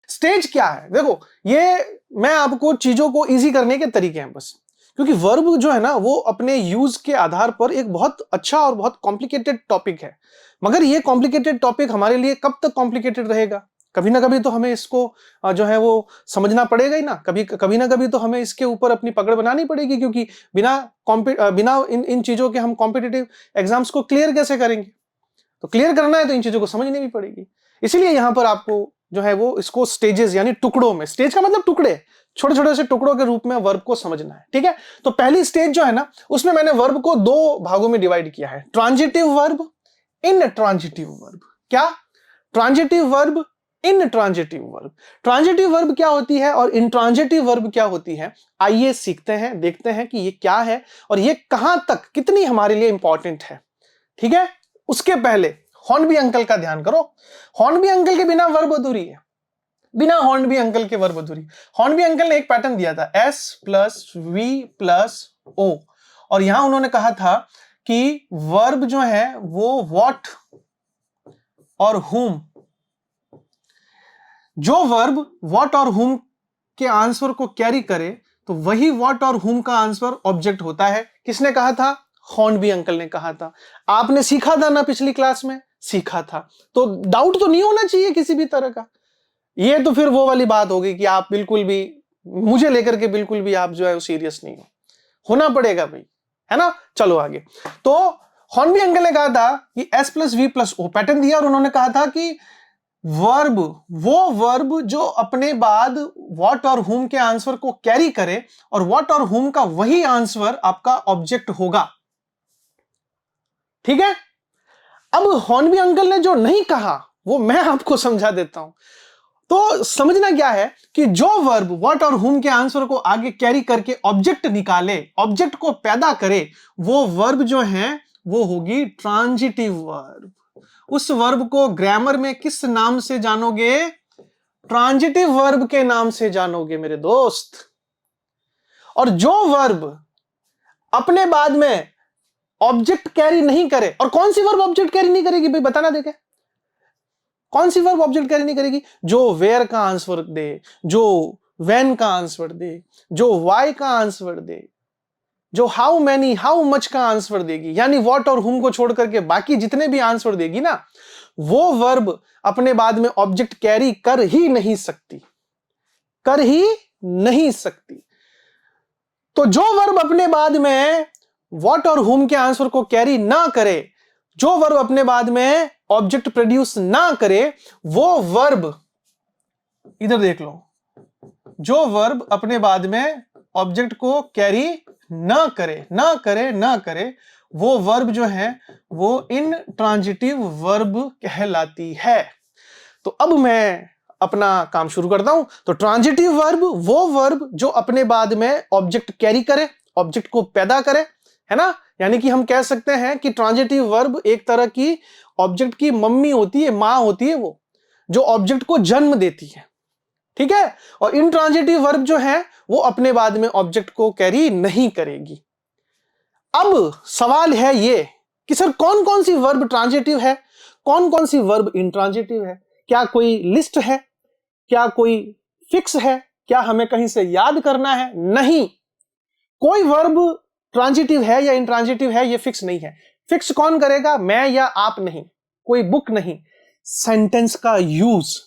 स्टेज क्या है, देखो ये मैं आपको चीजों को इजी करने के तरीके हैं बस, क्योंकि वर्ब जो है ना वो अपने यूज के आधार पर एक बहुत अच्छा और बहुत कॉम्प्लिकेटेड टॉपिक है। मगर ये कॉम्प्लिकेटेड टॉपिक हमारे लिए कब तक कॉम्प्लिकेटेड रहेगा? कभी ना कभी तो हमें इसको जो है वो समझना पड़ेगा ही ना। कभी ना कभी तो हमें इसके ऊपर अपनी पकड़ बनानी पड़ेगी, क्योंकि बिना इन चीजों के हम कॉम्पिटिटिव एग्जाम्स को क्लियर कैसे करेंगे? तो क्लियर करना है तो इन चीजों को समझनी भी पड़ेगी। इसीलिए यहां पर आपको जो है वो इसको स्टेजेस यानी टुकड़ों में, स्टेज का मतलब टुकड़े, छोटे छोटे से टुकड़ों के रूप में वर्ब को समझना है। ठीक है, तो पहली स्टेज जो है ना उसमें मैंने वर्ब को दो भागों में डिवाइड किया है, ट्रांजिटिव वर्ब, इनट्रांजिटिव वर्ब। क्या? Transitive verb, intransitive verb. Transitive verb क्या होती है और इंट्रांजिटिव वर्ब क्या होती है, आइए सीखते हैं, देखते हैं कि ये क्या है और ये कहां तक कितनी हमारे लिए इंपॉर्टेंट है। ठीक है, उसके पहले हॉर्नबी अंकल का ध्यान करो। हॉर्नबी अंकल के बिना वर्ब अधूरी है, बिना हॉर्नबी अंकल के वर्ब अधूरी। हॉर्नबी अंकल ने एक पैटर्न दिया था S plus V plus O, और यहां उन्होंने कहा था कि वर्ब जो है वो व्हाट और whom, जो वर्ब व्हाट और whom के आंसर को कैरी करे तो वही व्हाट और whom का आंसर ऑब्जेक्ट होता है। किसने कहा था? हॉर्नबी अंकल ने कहा था। आपने सीखा था ना पिछली क्लास में, सीखा था, तो डाउट तो नहीं होना चाहिए किसी भी तरह का। ये तो फिर वो वाली बात होगी कि आप बिल्कुल भी मुझे लेकर के बिल्कुल भी आप जो है वो सीरियस नहीं हो, होना पड़ेगा भाई, है ना। चलो आगे। तो हॉर्नबी अंकल ने कहा था कि S plus V plus O pattern दिया और उन्होंने कहा था कि वर्ब, वो वर्ब जो अपने बाद व्हाट और whom के आंसर को कैरी करे और व्हाट और whom का वही आंसर आपका ऑब्जेक्ट होगा। ठीक है, अब हॉर्नबी अंकल ने जो नहीं कहा वो मैं आपको समझा देता हूं। तो समझना क्या है कि जो वर्ब व्हाट और whom के आंसर को आगे कैरी करके ऑब्जेक्ट निकाले, ऑब्जेक्ट को पैदा करे, वो वर्ब जो है वो होगी ट्रांजिटिव वर्ब। उस वर्ब को ग्रामर में किस नाम से जानोगे? ट्रांजिटिव वर्ब के नाम से जानोगे मेरे दोस्त। और जो वर्ब अपने बाद में ऑब्जेक्ट कैरी नहीं करे, और कौन सी वर्ब ऑब्जेक्ट कैरी नहीं करेगी भाई, बताना देखे कौन सी वर्ब ऑब्जेक्ट कैरी नहीं करेगी? जो वेयर का आंसर दे, जो व्हेन का आंसर दे, जो वाई का आंसर दे, जो हाउ मैनी हाउ मच का आंसर देगी, यानी व्हाट और whom को छोड़ करके बाकी जितने भी आंसर देगी ना, वो वर्ब अपने बाद में ऑब्जेक्ट कैरी कर ही नहीं सकती, कर ही नहीं सकती। तो जो वर्ब अपने बाद में व्हाट और whom के आंसर को कैरी ना करे, जो वर्ब अपने बाद में ऑब्जेक्ट प्रोड्यूस ना करे, वो वर्ब, इधर देख लो, जो वर्ब अपने बाद में ऑब्जेक्ट को कैरी ना करे, वो वर्ब जो है वो इनट्रांजिटिव वर्ब कहलाती है। तो अब मैं अपना काम शुरू करता हूं। तो ट्रांजिटिव वर्ब वो वर्ब जो अपने बाद में ऑब्जेक्ट कैरी करे, ऑब्जेक्ट को पैदा करे, है ना। यानी कि हम कह सकते हैं कि ट्रांजिटिव वर्ब एक तरह की ऑब्जेक्ट की मम्मी होती है, मां होती है, वो जो ऑब्जेक्ट को जन्म देती है। ठीक है, और इनट्रांजिटिव वर्ब जो है वो अपने बाद में ऑब्जेक्ट को कैरी नहीं करेगी। अब सवाल है ये कि सर कौन कौन सी वर्ब ट्रांजिटिव है, कौन कौन सी वर्ब इंट्रांजिटिव है? क्या कोई लिस्ट है? क्या कोई फिक्स है? क्या हमें कहीं से याद करना है? नहीं, कोई वर्ब ट्रांजिटिव है या इंट्रांजिटिव है ये फिक्स नहीं है। फिक्स कौन करेगा? मैं या आप नहीं, कोई बुक नहीं, सेंटेंस का यूज,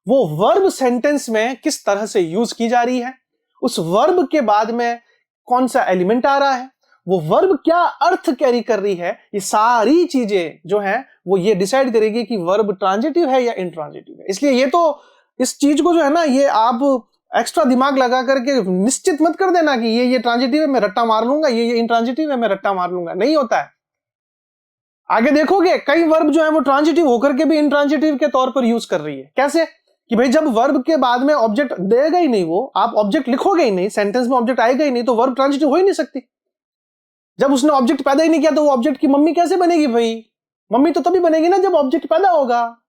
वो वर्ब सेंटेंस में किस तरह से यूज की जा रही है, उस वर्ब के बाद में कौन सा एलिमेंट आ रहा है, वो वर्ब क्या अर्थ कैरी कर रही है, ये सारी चीजें जो है वो ये डिसाइड करेगी कि वर्ब ट्रांजिटिव है या इंट्रांजिटिव है। इसलिए ये तो इस चीज को जो है ना, ये आप एक्स्ट्रा दिमाग लगा करके निश्चित मत कर देना कि ये ट्रांजिटिव है मैं रट्टा मार लूंगा, ये इंट्रांजिटिव है मैं रट्टा मार लूंगा, नहीं होता है। आगे देखोगे कई वर्ब जो है वो ट्रांजिटिव होकर के भी इंट्रांजिटिव के तौर पर यूज कर रही है। कैसे? कि भाई जब वर्ब के बाद में ऑब्जेक्ट देगा ही नहीं, वो आप ऑब्जेक्ट लिखोगे ही नहीं, सेंटेंस में ऑब्जेक्ट आएगा ही नहीं, तो वर्ब ट्रांजिटिव हो ही नहीं सकती। जब उसने ऑब्जेक्ट पैदा ही नहीं किया तो वो ऑब्जेक्ट की मम्मी कैसे बनेगी भाई? मम्मी तो तभी बनेगी ना जब ऑब्जेक्ट पैदा होगा।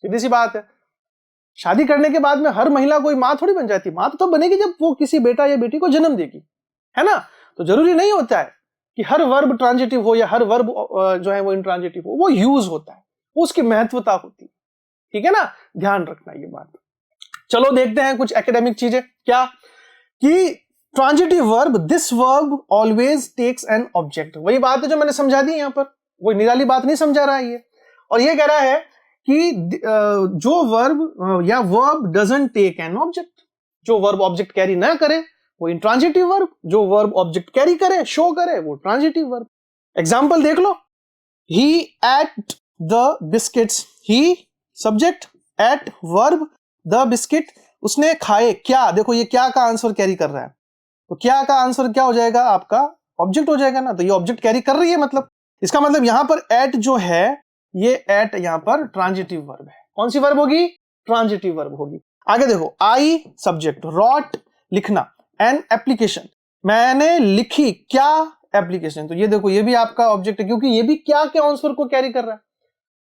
सीधी सी बात है। शादी करने के बाद में हर महिला कोई मां थोड़ी बन जाती, मां तो तब बनेगी जब वो किसी बेटा या बेटी को जन्म देगी, है ना। तो जरूरी नहीं होता है कि हर वर्ब ट्रांजिटिव हो या हर वर्ब जो है वो इंट्रांजिटिव हो, वो यूज होता है, वो उसकी महत्वता होती है, ठीक है ना, ध्यान रखना ये बात। चलो देखते हैं कुछ एकेडमिक चीजें। क्या कि transitive verb, this verb always takes an object, वही बात है जो मैंने समझा दी यहां पर, कोई निराली बात नहीं समझा रहा है ये। और ये कह रहा है कि जो वर्ब या verb doesn't take an object, जो वर्ब ऑब्जेक्ट कैरी ना करे वो इंट्रांजिटिव वर्ब, जो वर्ब ऑब्जेक्ट कैरी करे, शो करे, वो ट्रांजिटिव वर्ब। एग्जांपल देख लो, he ate the biscuits, he subject, ate verb, the biscuit, उसने खाए। क्या, देखो ये क्या का आंसर कैरी कर रहा है, तो क्या का आंसर क्या हो जाएगा आपका? ऑब्जेक्ट हो जाएगा ना। तो ये ऑब्जेक्ट कैरी कर रही है, मतलब इसका मतलब यहां पर एट जो है, ये एट यहां पर ट्रांजिटिव वर्ब है। कौन सी वर्ब होगी? ट्रांजिटिव वर्ब होगी। आगे देखो, आई सब्जेक्ट, रॉट लिखना, एन एप्लीकेशन, मैंने लिखी क्या एप्लीकेशन, तो ये देखो ये भी आपका ऑब्जेक्ट है, क्योंकि ये भी क्या के आंसर को कैरी कर रहा है।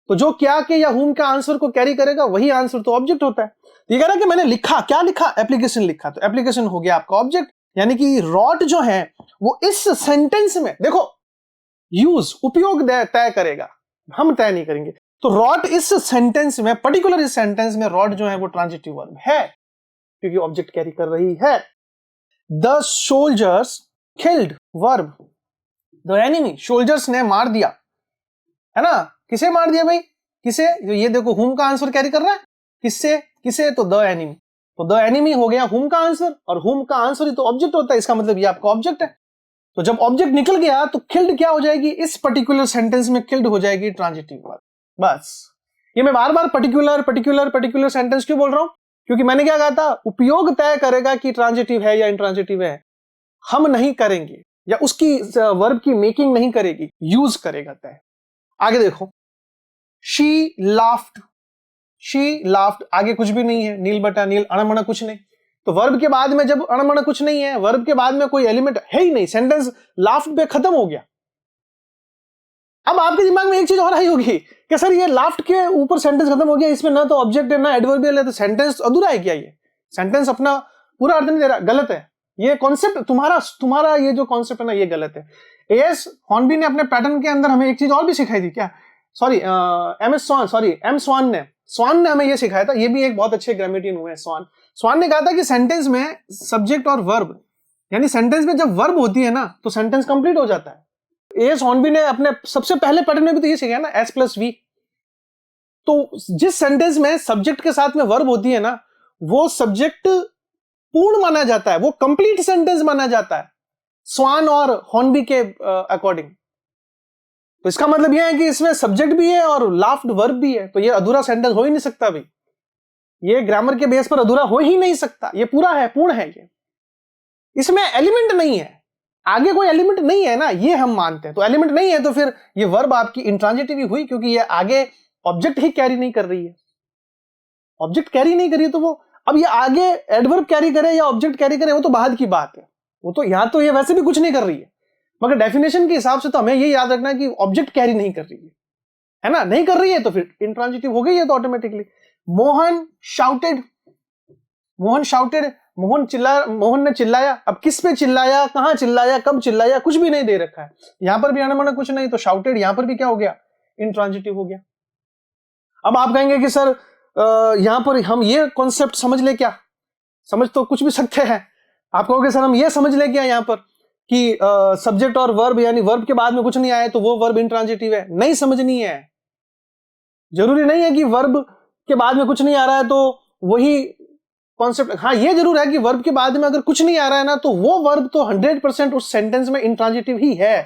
तो जो क्या के या हुम का आंसर को कैरी करेगा वही आंसर तो ऑब्जेक्ट होता है। ये कह रहा है कि मैंने लिखा, क्या लिखा? एप्लीकेशन लिखा, तो एप्लीकेशन हो गया आपका ऑब्जेक्ट। यानी कि रॉट जो है वो इस सेंटेंस में, देखो यूज, उपयोग तय करेगा, हम तय नहीं करेंगे। तो रॉट इस सेंटेंस में, पर्टिकुलर इस सेंटेंस में रॉट जो है वो ट्रांजिटिव वर्ब है, क्योंकि ऑब्जेक्ट कैरी कर रही है। The soldiers killed verb, the enemy, soldiers ने मार दिया, है ना। किसे मार दिया भाई? किसे? ये देखो हुम का आंसर कैरी कर रहा है, किससे? किसे? तो द एनिमी। तो द एनिमी हो गया हुम का आंसर, और हुम का आंसर ही तो ऑब्जेक्ट होता है, इसका मतलब ये आपका ऑब्जेक्ट है। तो जब ऑब्जेक्ट निकल गया तो किल्ड क्या हो जाएगी? इस पर्टिकुलर सेंटेंस में किल्ड हो जाएगी ट्रांजिटिव वर्ब। बस, ये मैं बार बार पर्टिकुलर पर्टिकुलर पर्टिकुलर सेंटेंस क्यों बोल रहा हूं? क्योंकि मैंने क्या कहा था, उपयोग तय करेगा कि ट्रांजिटिव है या इंट्रांजिटिव है, हम नहीं करेंगे, या उसकी वर्ब की मेकिंग नहीं करेगी, यूज करेगा तय। आगे देखो, शी लाफ्ड, शी लाफ्ड, आगे कुछ भी नहीं है, नील बटा नील, अणमण कुछ नहीं। तो वर्ब के बाद में जब अणमण कुछ नहीं है, वर्ब के बाद में कोई एलिमेंट है ही नहीं, सेंटेंस लाफ्ड पे खत्म हो गया। अब आपके दिमाग में एक चीज और आई होगी कि सर ये लाफ्ड के ऊपर सेंटेंस खत्म हो गया, इसमें ना तो ऑब्जेक्ट है ना एडवर्बियल है, तो सेंटेंस अधूरा है क्या? ये सेंटेंस अपना पूरा अर्थ नहीं दे रहा, गलत है। ये कॉन्सेप्ट तुम्हारा ये जो कॉन्सेप्ट है ना, ये गलत है। एएस हॉर्नबी ने अपने पैटर्न के अंदर हमें एक चीज और भी सिखाई थी, क्या? सॉरी, एम स्वान ने हमें ये सिखाया था, ये भी एक बहुत अच्छे ग्रामेटियन हुए हैं, स्वान ने कहा था कि सेंटेंस में सब्जेक्ट और वर्ब, यानी सेंटेंस में जब वर्ब होती है ना तो सेंटेंस कंप्लीट हो जाता है। एएस हॉर्नबी ने अपने सबसे पहले पैटर्न में भी तो ये सिखाया ना, एस प्लस वी। तो जिस सेंटेंस में सब्जेक्ट के साथ में वर्ब होती है ना, वो सब्जेक्ट पूर्ण माना जाता है, वो कंप्लीट सेंटेंस माना जाता है स्वान और हॉर्नबी के अकॉर्डिंग। तो इसका मतलब यह है कि इसमें सब्जेक्ट भी है और लाफ्ड वर्ब भी है, तो ये अधूरा सेंटेंस हो ही नहीं सकता भाई, ये ग्रामर के बेस पर अधूरा हो ही नहीं सकता, ये पूरा है, पूर्ण है। ये इसमें एलिमेंट नहीं है, आगे कोई एलिमेंट नहीं है ना, ये हम मानते हैं। तो एलिमेंट नहीं है तो फिर ये वर्ब आपकी इंट्रांजिटिव हुई, क्योंकि ये आगे ऑब्जेक्ट ही कैरी नहीं कर रही है, ऑब्जेक्ट कैरी नहीं कर रही है। तो वो अब ये आगे एडवर्ब कैरी करे या ऑब्जेक्ट कैरी करे, वो तो बाद की बात है, वो तो यहां तो ये वैसे भी कुछ नहीं कर रही है, मगर डेफिनेशन के हिसाब से तो हमें ये याद रखना है कि ऑब्जेक्ट कैरी नहीं कर रही है ना, नहीं कर रही है तो फिर इंट्रांजिटिव हो गई है तो ऑटोमेटिकली। मोहन शाउटेड, मोहन ने चिल्लाया। अब किस पे चिल्लाया, कहां चिल्लाया, कब चिल्लाया, कुछ भी नहीं दे रखा है, यहां पर भी अनमना कुछ नहीं, तो शाउटेड यहां पर भी क्या हो गया? इंट्रांजिटिव हो गया। अब आप कहेंगे कि सर यहां पर हम ये कॉन्सेप्ट समझ ले क्या? समझ तो कुछ भी सकते हैं। आप कहोगे सर हम ये समझ ले क्या यहां पर कि सब्जेक्ट और वर्ब यानी वर्ब के बाद में कुछ नहीं आया तो वो वर्ब इंट्रांजिटिव है, नहीं समझनी है। जरूरी नहीं है कि वर्ब के बाद में कुछ नहीं आ रहा है तो वही कॉन्सेप्ट। हाँ, ये जरूर है कि वर्ब के बाद में अगर कुछ नहीं आ रहा है ना तो वो वर्ब तो 100% उस सेंटेंस में इंट्रांजिटिव ही है।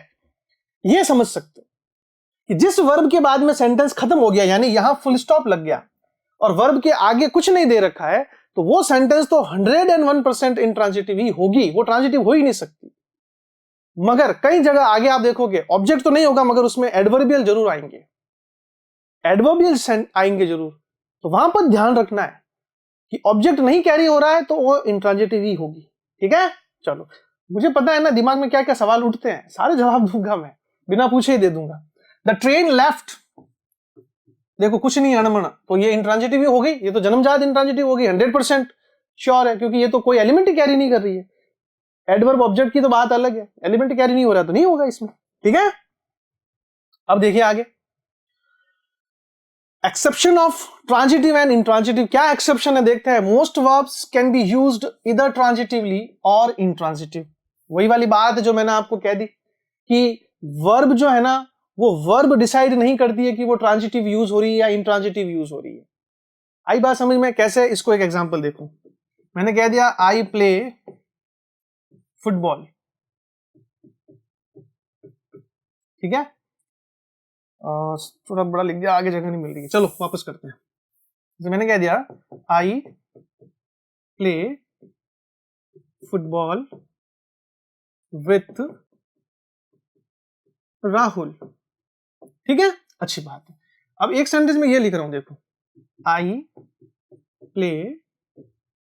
ये समझ सकते हो कि जिस वर्ब के बाद में सेंटेंस खत्म हो गया यानी यहां फुल स्टॉप लग गया और वर्ब के आगे कुछ नहीं दे रखा है तो वो सेंटेंस तो 101% इंट्रांजिटिव ही होगी, वो ट्रांजिटिव हो ही नहीं सकती। मगर कई जगह आगे आप देखोगे ऑब्जेक्ट तो नहीं होगा मगर उसमें एडवर्बियल जरूर आएंगे, एडवर्बियल आएंगे जरूर। तो वहां पर ध्यान रखना है कि ऑब्जेक्ट नहीं कैरी हो रहा है तो वो इंट्रांजिटिव ही होगी। ठीक है, चलो, मुझे पता है ना दिमाग में क्या क्या सवाल उठते हैं, सारे जवाब दूंगा मैं, बिना पूछे ही दे दूंगा। द ट्रेन लेफ्ट, देखो कुछ नहीं अनमना तो ये इंट्रांजिटिव ही हो गई, ये तो जन्मजात इंट्रांजिटिव हो गई, 100% श्योर है क्योंकि ये तो कोई एलिमेंट ही कैरी नहीं कर रही है। एडवर्ब ऑब्जेक्ट की तो बात अलग है, एलिमेंट कैरी नहीं हो रहा तो नहीं होगा इसमें। ठीक है, अब देखिए आगे, exception of transitive and intransitive. क्या एक्सेप्शन है देखते हैं। Most verbs can be used इधर ट्रांजिटिवली और इंट्रांजिटिव। वही वाली बात है जो मैंने आपको कह दी कि वर्ब जो है ना वो वर्ब डिसाइड नहीं करती है कि वो ट्रांजिटिव यूज हो रही है या इंट्रांजिटिव यूज हो रही है। आई बात समझ में? कैसे, इसको एक एग्जांपल देखो। मैंने कह दिया आई प्ले फुटबॉल, ठीक है, थोड़ा बड़ा लिख दिया, आगे जगह नहीं मिल रही है, चलो वापस करते हैं। तो मैंने कह दिया I play football with Rahul, ठीक है, अच्छी बात है। अब एक सेंटेंस में ये लिख रहा हूं, देखो, I play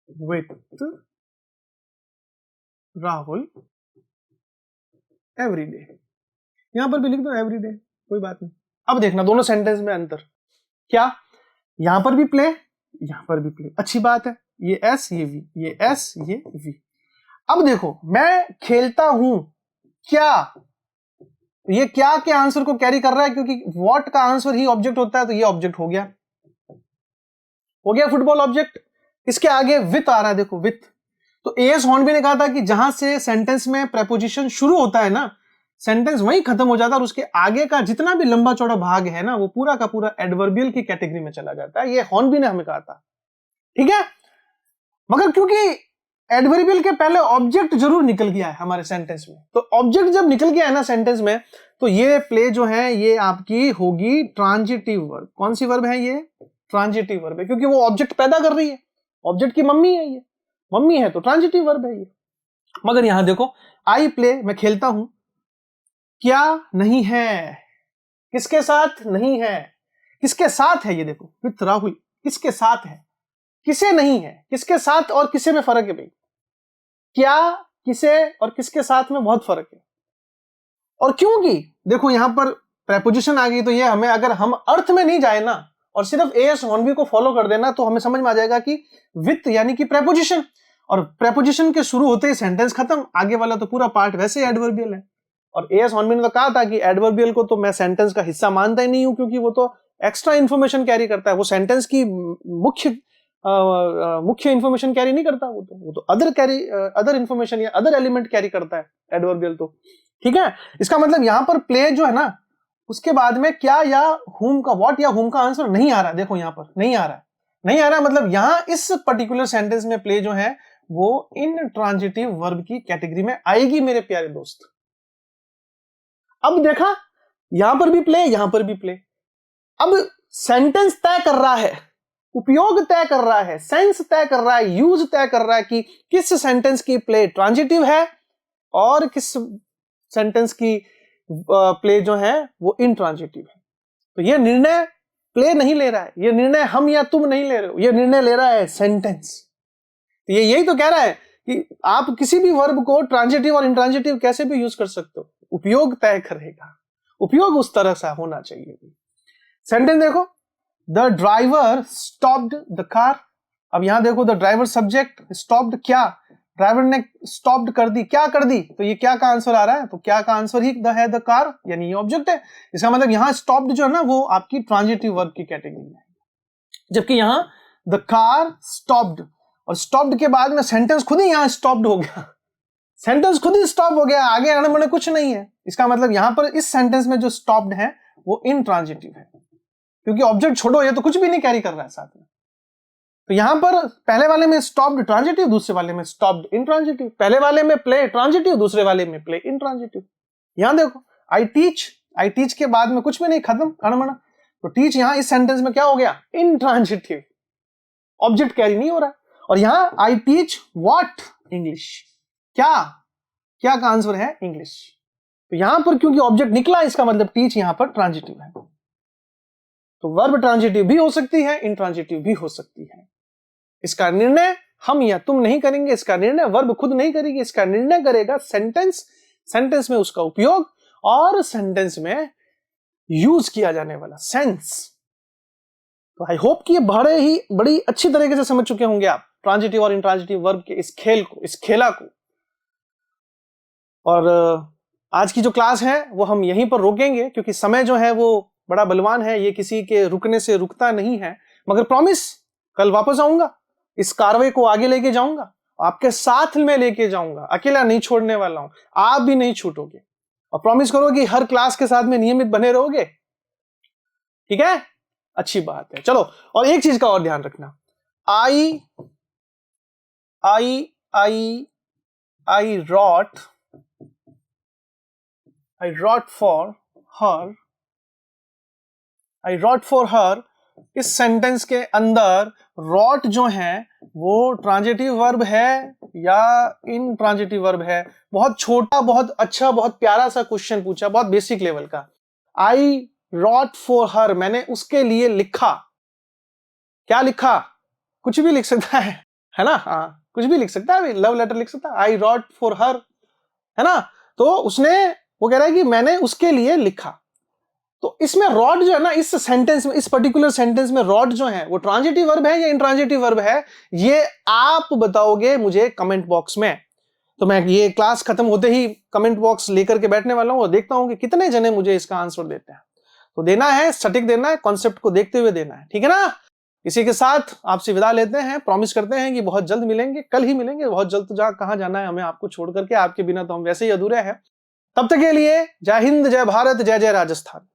with Rahul every day. यहां पर भी लिख दो एवरी डे, कोई बात नहीं। अब देखना दोनों सेंटेंस में अंतर क्या, यहां पर भी प्ले, यहां पर भी प्ले, अच्छी बात है। ये एस ये वी, ये एस ये वी। अब देखो मैं खेलता हूं क्या, ये क्या के आंसर को कैरी कर रहा है क्योंकि व्हाट का आंसर ही ऑब्जेक्ट होता है तो ये ऑब्जेक्ट हो गया फुटबॉल ऑब्जेक्ट। इसके आगे विथ आ रहा है, देखो विथ। तो एएस हॉर्नबी ने कहा था कि जहां से सेंटेंस में प्रेपोजिशन शुरू होता है ना सेंटेंस वहीं खत्म हो जाता है और उसके आगे का जितना भी लंबा चौड़ा भाग है ना वो पूरा का पूरा एडवर्बियल की कैटेगरी में चला जाता है। ये हॉर्नबी ने हमें कहा था, ठीक है। मगर क्योंकि एडवर्बियल के पहले ऑब्जेक्ट जरूर निकल गया है हमारे सेंटेंस में, तो ऑब्जेक्ट जब निकल गया है ना सेंटेंस में तो ये प्ले जो है ये आपकी होगी ट्रांजिटिव वर्ब। कौन सी वर्ब है ये? ट्रांजिटिव वर्ब है क्योंकि वो ऑब्जेक्ट पैदा कर रही है, ऑब्जेक्ट की मम्मी है, ये मम्मी है तो ट्रांजिटिव वर्ब है ये। मगर यहां देखो आई प्ले, मैं खेलता हूं, क्या नहीं है, किसके साथ नहीं है, किसके साथ है, ये देखो विथ राहुल, किसके साथ है, किसे नहीं है, किसके साथ और किसे में फर्क है भाई, क्या, किसे और किसके साथ में बहुत फर्क है। और क्योंकि देखो यहां पर प्रेपोजिशन आ गई तो ये हमें, अगर हम अर्थ में नहीं जाए ना और सिर्फ एएस हॉर्नबी को फॉलो कर देना तो हमें समझ में आ जाएगा कि विथ यानी कि प्रेपोजिशन, और प्रेपोजिशन के शुरू होते ही सेंटेंस खत्म, आगे वाला तो पूरा पार्ट वैसे ही एडवर्बियल है। और एएस हॉर्नबी ने तो कहा था कि एडवर्बियल को तो मैं सेंटेंस का हिस्सा मानता ही नहीं हूं क्योंकि वो तो एक्स्ट्रा इंफॉर्मेशन कैरी करता है, वो सेंटेंस की मुख्य इंफॉर्मेशन कैरी नहीं करता, वो तो अदर इंफॉर्मेशन या अदर एलिमेंट कैरी करता है एडवर्बियल तो, ठीक है। इसका मतलब यहां पर प्ले जो है ना उसके बाद में क्या या हुम का, व्हाट या हुम का आंसर नहीं आ रहा, देखो यहां पर नहीं आ रहा है, नहीं आ रहा, मतलब यहां इस पर्टिकुलर सेंटेंस में प्ले जो है वो इन ट्रांजिटिव वर्ब की कैटेगरी में आएगी मेरे प्यारे दोस्त। अब देखा यहां पर भी प्ले, यहां पर भी प्ले। अब सेंटेंस तय कर रहा है, उपयोग तय कर रहा है, सेंस तय कर रहा है, यूज तय कर रहा है कि किस सेंटेंस की प्ले ट्रांजिटिव है और किस सेंटेंस की प्ले जो है वो इंट्रांजिटिव है। तो ये निर्णय प्ले नहीं ले रहा है, ये निर्णय हम या तुम नहीं ले रहे हो, ये निर्णय ले रहा है सेंटेंस। तो ये यही तो कह रहा है कि आप किसी भी वर्ब को ट्रांजिटिव और इंट्रांजिटिव कैसे भी यूज कर सकते हो, उपयोग तय करेगा, उपयोग उस तरह से होना चाहिए। सेंटेंस देखो, the driver stopped the car. अब यहां देखो द ड्राइवर सब्जेक्ट, स्टॉप्ड क्या, ड्राइवर ने स्टॉप्ड कर दी, क्या कर दी, तो ये क्या का आंसर आ रहा है, तो क्या का आंसर ही है द कार, यानी ये ऑब्जेक्ट है। इसका मतलब यहां स्टॉप्ड जो है ना वो आपकी ट्रांजिटिव वर्ब की कैटेगरी में है, जबकि यहां द कार स्टॉप्ड, और स्टॉप्ड के बाद में सेंटेंस खुद ही यहां स्टॉप्ड हो गया, सेंटेंस खुद ही स्टॉप हो गया, आगे आने बढ़ने कुछ नहीं है। इसका मतलब यहां पर इस सेंटेंस में जो स्टॉप्ड है वो इंट्रांजिटिव है, क्योंकि ऑब्जेक्ट छोड़ो ये तो कुछ भी नहीं कैरी कर रहा है साथ में। तो यहां पर पहले वाले में स्टॉप्ड ट्रांजिटिव, दूसरे वाले में स्टॉप्ड इंट्रांजिटिव। पहले वाले में प्ले ट्रांजिटिव, दूसरे वाले में प्ले इंट्रांजिटिव। यहां देखो आई टीच के बाद में कुछ भी नहीं, खत्म अणमणा। तो टीच यहां इस सेंटेंस में क्या हो गया, इंट्रांजिटिव, ऑब्जेक्ट कैरी नहीं हो रहा। और यहां आई टीच व्हाट, इंग्लिश। क्या का आंसर है, इंग्लिश। तो यहां पर क्योंकि ऑब्जेक्ट निकला, इसका मतलब टीच यहां पर ट्रांजिटिव है। तो वर्ब ट्रांजिटिव भी हो सकती है, इंट्रांजिटिव भी हो सकती है। इसका निर्णय हम या तुम नहीं करेंगे, इसका निर्णय वर्ब खुद नहीं करेगी, इसका निर्णय करेगा सेंटेंस में उसका उपयोग और सेंटेंस में यूज किया जाने वाला सेंस। तो आई होप कि ये बड़ी अच्छी तरीके से समझ चुके होंगे आप ट्रांजिटिव और इंट्रांजिटिव वर्ब के इस खेल को, इस खेला को। और आज की जो क्लास है वो हम यहीं पर रोकेंगे, क्योंकि समय जो है वो बड़ा बलवान है, ये किसी के रुकने से रुकता नहीं है। मगर प्रॉमिस, कल वापस आऊंगा, इस कार्रवाई को आगे लेके जाऊंगा, आपके साथ में लेके जाऊंगा, अकेला नहीं छोड़ने वाला हूं, आप भी नहीं छूटोगे। और प्रॉमिस करो कि हर क्लास के साथ में नियमित बने रहोगे, ठीक है? अच्छी बात है। चलो, और एक चीज का और ध्यान रखना, आई wrote for her, इस सेंटेंस के अंदर wrote जो है वो ट्रांजिटिव वर्ब है या इंट्रांजिटिव वर्ब है? बहुत छोटा, बहुत अच्छा, बहुत प्यारा सा क्वेश्चन पूछा, बहुत बेसिक लेवल का। आई wrote for her, मैंने उसके लिए लिखा। क्या लिखा? कुछ भी लिख सकता है ना? हाँ, कुछ भी लिख सकता है, लव लेटर लिख सकता है। आई wrote for her, है ना? तो उसने, वो कह रहा है कि मैंने उसके लिए लिखा। तो इसमें रॉड जो है ना, इस सेंटेंस में, इस पर्टिकुलर सेंटेंस में रॉड जो है वो ट्रांजिटिव वर्ब है या इंट्रांजिटिव वर्ब है, ये आप बताओगे मुझे कमेंट बॉक्स में। तो मैं ये क्लास खत्म होते ही कमेंट बॉक्स लेकर के बैठने वाला हूं और देखता हूं कि कितने जने मुझे इसका आंसर देते हैं। तो देना है, सटीक देना है, कॉन्सेप्ट को देखते हुए देना है, ठीक है ना? इसी के साथ आपसे विदा लेते हैं, प्रॉमिस करते हैं कि बहुत जल्द मिलेंगे, कल ही मिलेंगे, बहुत जल्द। तो कहां जाना है हमें आपको छोड़ करके, आपके बिना तो हम वैसे ही अधूरे हैं। तब तक के लिए जय हिंद, जय भारत, जय जय राजस्थान।